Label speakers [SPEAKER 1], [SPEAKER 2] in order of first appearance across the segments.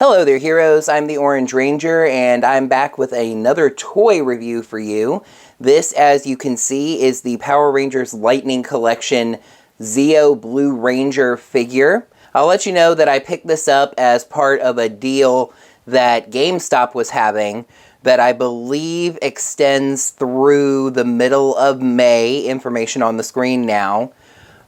[SPEAKER 1] Hello there, heroes. I'm the Orange Ranger, and I'm back with another toy review for you. This, as you can see, is the Power Rangers Lightning Collection Zeo Blue Ranger figure. I'll let you know that I picked this up as part of a deal that Gamestop was having that I believe extends through the middle of May. Information on the screen now.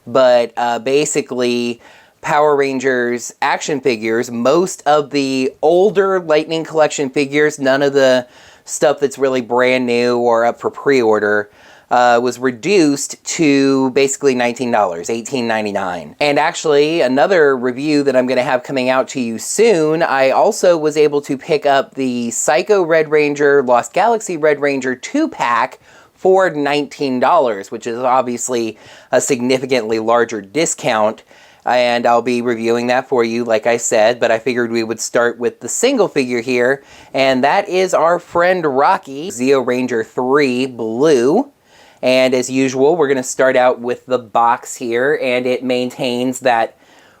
[SPEAKER 1] But basically, Power Rangers action figures, most of the older Lightning Collection figures, none of the stuff that's really brand new or up for pre-order, was reduced to basically $19, $18.99. And actually, another review that I'm going to have coming out to you soon, I also was able to pick up the Psycho Red Ranger, Lost Galaxy Red Ranger 2-pack for $19, which is obviously a significantly larger discount. And I'll be reviewing that for you, like I said, but I figured we would start with the single figure here, and that is our friend Rocky, Zeo Ranger 3 Blue. And as usual, we're going to start out with the box here, and it maintains that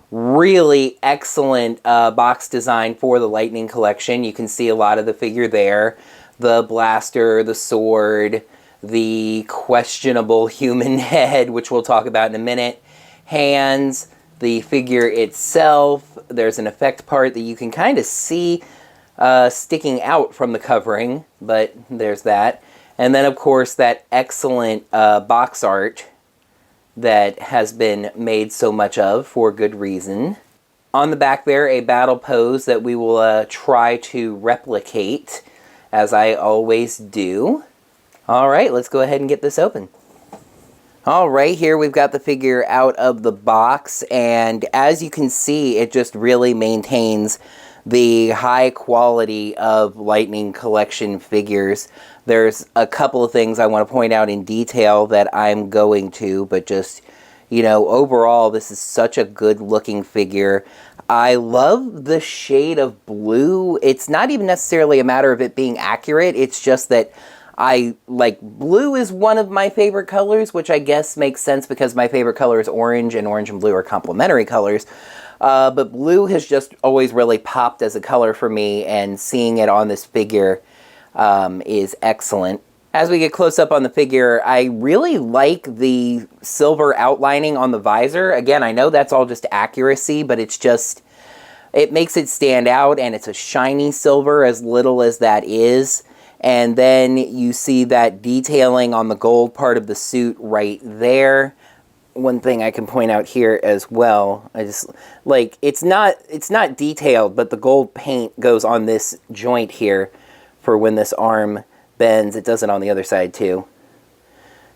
[SPEAKER 1] really excellent box design for the Lightning Collection. You can see a lot of the figure there. The blaster, the sword, the questionable human head, which we'll talk about in a minute, hands, the figure itself. There's an effect part that you can kind of see sticking out from the covering, but there's that. And then, of course, that excellent box art that has been made so much of for good reason. On the back there, a battle pose that we will try to replicate, as I always do. All right, let's go ahead and get this open. All right, here we've got the figure out of the box, and as you can see, it just really maintains the high quality of Lightning Collection figures. There's a couple of things I want to point out in detail that I'm going to, but just, you know, overall, this is such a good-looking figure. I love the shade of blue. It's not even necessarily a matter of it being accurate, it's just that blue is one of my favorite colors, which I guess makes sense because my favorite color is orange, and orange and blue are complementary colors. But blue has just always really popped as a color for me, and seeing it on this figure is excellent. As we get close up on the figure, I really like the silver outlining on the visor. Again, I know that's all just accuracy, but it's just, it makes it stand out, and it's a shiny silver, as little as that is. And then you see that detailing on the gold part of the suit right there. One thing I can point out here as well, I just like, it's not detailed, but the gold paint goes on this joint here for when this arm bends. It does it on the other side too.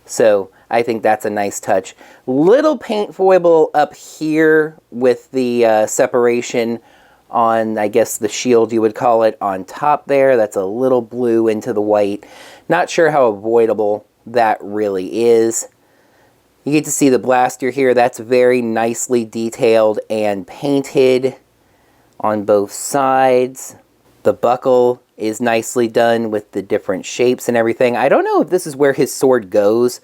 [SPEAKER 1] So I think that's a nice touch. Little paint foible up here with the separation on, I guess, the shield you would call it, on top there. That's a little blue into the white. Not sure how avoidable that really is. You get to see the blaster here. That's very nicely detailed and painted on both sides. The buckle is nicely done with the different shapes and everything. I don't know if this is where his sword goes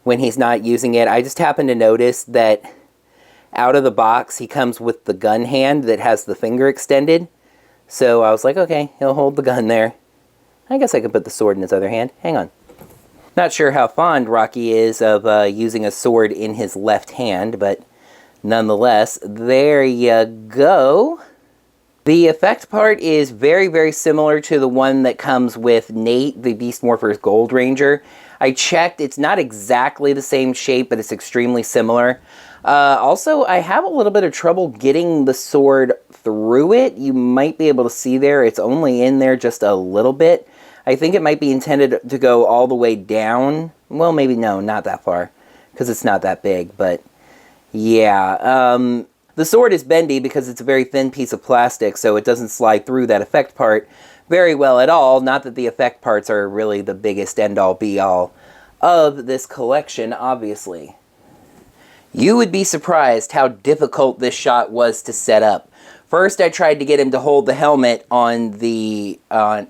[SPEAKER 1] when he's not using it. I just happened to notice that out of the box, he comes with the gun hand that has the finger extended. So I was like, okay, he'll hold the gun there. I guess I could put the sword in his other hand. Hang on. Not sure how fond Rocky is of using a sword in his left hand, but nonetheless, there you go. The effect part is very, very similar to the one that comes with Nate, the Beast Morpher's Gold Ranger. I checked, it's not exactly the same shape, but it's extremely similar. Also, I have a little bit of trouble getting the sword through it. You might be able to see there, it's only in there just a little bit. I think it might be intended to go all the way down. Well, maybe no, not that far, because it's not that big, but yeah. The sword is bendy because it's a very thin piece of plastic, so it doesn't slide through that effect part very well at all. Not that the effect parts are really the biggest end-all be-all of this collection, obviously. You would be surprised how difficult this shot was to set up. First, I tried to get him to hold the helmet on the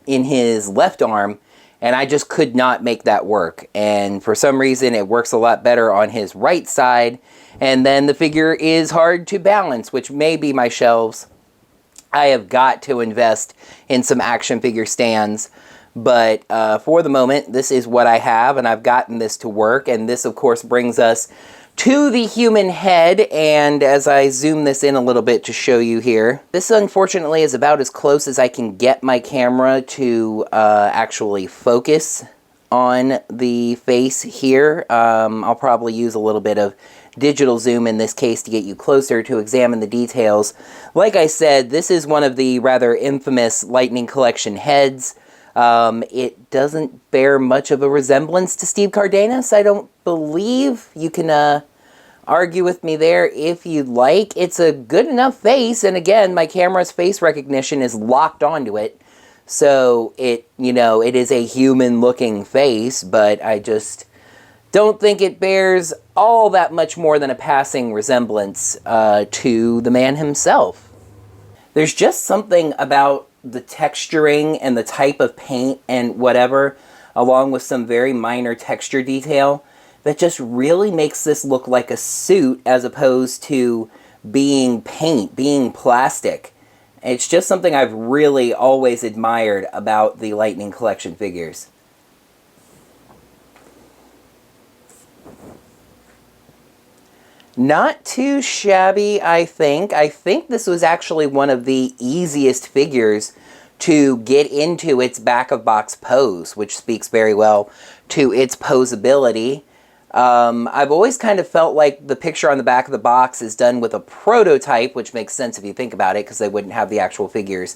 [SPEAKER 1] in his left arm, and I just could not make that work. And for some reason, it works a lot better on his right side, and then the figure is hard to balance, which may be my shelves. I have got to invest in some action figure stands. But for the moment, this is what I have, and I've gotten this to work. And this, of course, brings us to the human head. And as I zoom this in a little bit to show you here, this unfortunately is about as close as I can get my camera to actually focus on the face here. I'll probably use a little bit of digital zoom in this case to get you closer to examine the details. Like I said, this is one of the rather infamous Lightning Collection heads. It doesn't bear much of a resemblance to Steve Cardenas, I don't believe. You can argue with me there if you'd like. It's a good enough face, and again, my camera's face recognition is locked onto it. So it, you know, it is a human-looking face, but I just don't think it bears all that much more than a passing resemblance to the man himself. There's just something about the texturing and the type of paint and whatever, along with some very minor texture detail, that just really makes this look like a suit as opposed to being paint, being plastic. It's just something I've really always admired about the Lightning Collection figures. Not too shabby, I think. I think this was actually one of the easiest figures to get into its back-of-box pose, which speaks very well to its posability. I've always kind of felt like the picture on the back of the box is done with a prototype, which makes sense if you think about it, because they wouldn't have the actual figures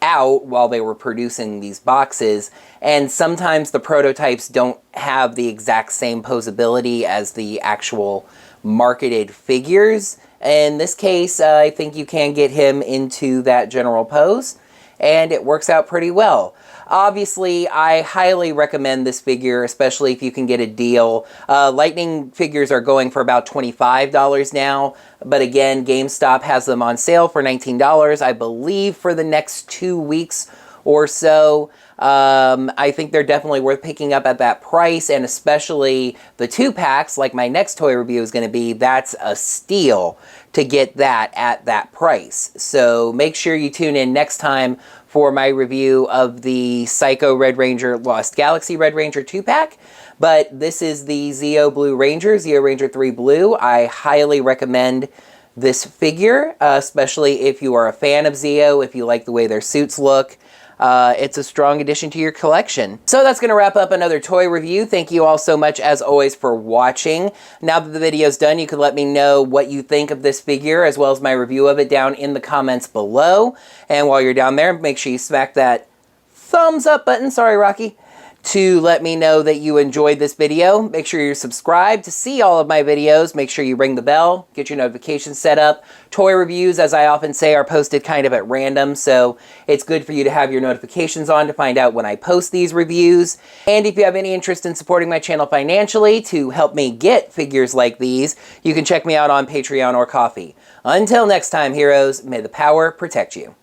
[SPEAKER 1] out while they were producing these boxes. And sometimes the prototypes don't have the exact same posability as the actual marketed figures. In this case, I think you can get him into that general pose, and it works out pretty well. Obviously, I highly recommend this figure, especially if you can get a deal. Lightning figures are going for about $25 now, but again, GameStop has them on sale for $19, I believe, for the next 2 weeks or so. I think they're definitely worth picking up at that price, and especially the 2-packs, like my next toy review is going to be. That's a steal to get that at that price. So make sure you tune in next time for my review of the Psycho Red Ranger Lost Galaxy Red Ranger 2-pack. But this is the Zeo Blue Ranger, Zeo Ranger 3 Blue. I highly recommend this figure, especially if you are a fan of Zeo, if you like the way their suits look. It's a strong addition to your collection. So that's going to wrap up another toy review. Thank you all so much, as always, for watching. Now that the video's done, you can let me know what you think of this figure, as well as my review of it, down in the comments below. And while you're down there, make sure you smack that thumbs up button, sorry Rocky, to let me know that you enjoyed this video. Make sure you're subscribed to see all of my videos. Make sure you ring the bell, get your notifications set up. Toy reviews, as I often say, are posted kind of at random, so it's good for you to have your notifications on to find out when I post these reviews. And if you have any interest in supporting my channel financially to help me get figures like these, you can check me out on Patreon or Ko-fi. Until next time, heroes, may the power protect you.